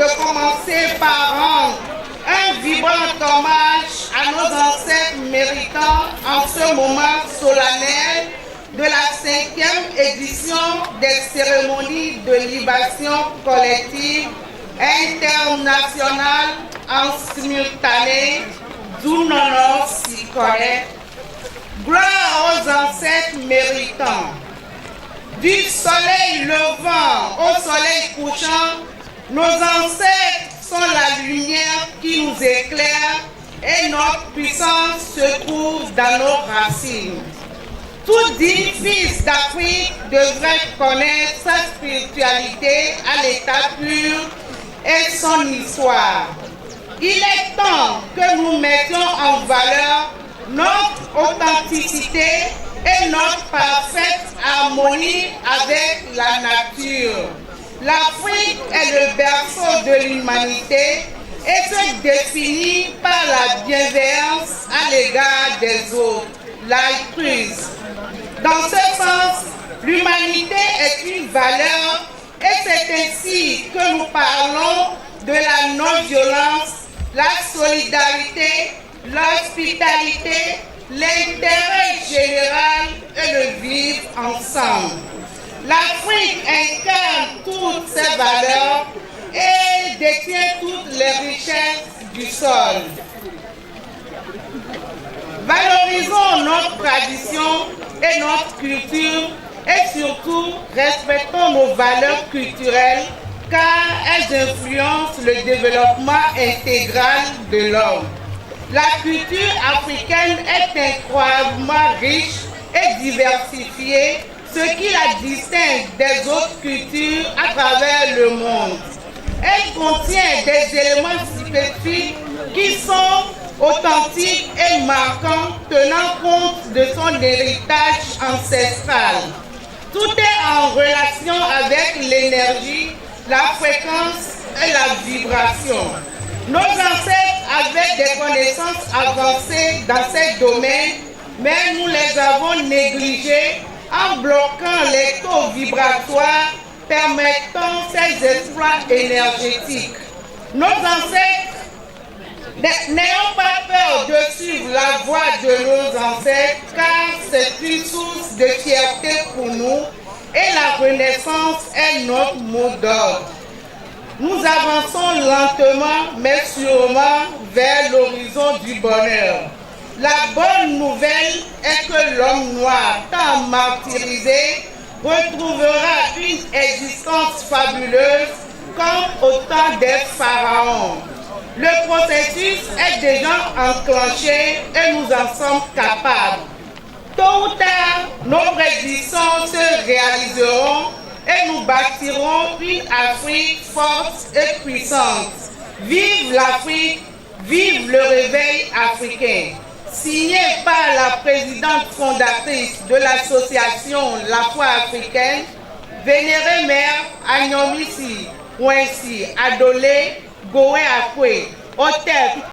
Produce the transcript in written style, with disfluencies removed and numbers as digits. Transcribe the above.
de commencer par rendre un vibrant hommage à nos ancêtres méritants en ce moment solennel de la 5e édition des cérémonies de libation collective internationale en simultané, d'où nos noms si corrects. Gloire aux ancêtres méritants. Du soleil levant au soleil couchant, nos ancêtres sont la lumière qui nous éclaire et notre puissance se trouve dans nos racines. Tout digne fils d'Afrique devrait connaître sa spiritualité à l'état pur et son histoire. Il est temps que nous mettions en valeur notre authenticité et notre parfaite harmonie avec la nature. L'Afrique est le berceau de l'humanité et se définit par la bienveillance à l'égard des autres, l'altruisme. Dans ce sens, l'humanité est une valeur et c'est ainsi que nous parlons de la non-violence, la solidarité, l'hospitalité, l'intérêt général et le vivre ensemble. L'Afrique incarne toutes ces valeurs et détient toutes les richesses du sol. Valorisons notre tradition et notre culture et surtout respectons nos valeurs culturelles car elles influencent le développement intégral de l'homme. La culture africaine est incroyablement riche et diversifiée, ce qui la distingue des autres cultures à travers le monde. Elle contient des éléments spécifiques qui sont authentiques et marquants, tenant compte de son héritage ancestral. Tout est en relation avec l'énergie, la fréquence et la vibration. Nos ancêtres avaient des connaissances avancées dans ces domaines, mais nous les avons négligées en bloquant les taux vibratoires permettant ces exploits énergétiques. Nos ancêtres, n'ayons pas peur de suivre la voie de nos ancêtres, car c'est une source de fierté pour nous et la renaissance est notre mot d'ordre. Nous avançons lentement mais sûrement vers l'horizon du bonheur. La bonne nouvelle est que l'homme noir, tant martyrisé, retrouvera une existence fabuleuse comme au temps des pharaons. Le processus est déjà enclenché et nous en sommes capables. Tôt ou tard, nos prédictions se réaliseront et nous bâtirons une Afrique forte et puissante. Vive l'Afrique, vive le réveil africain. Signé par la présidente fondatrice de l'association La Foi africaine, Vénérée Mère Agnomisi Wensi Adolé Goé Akwe, auteur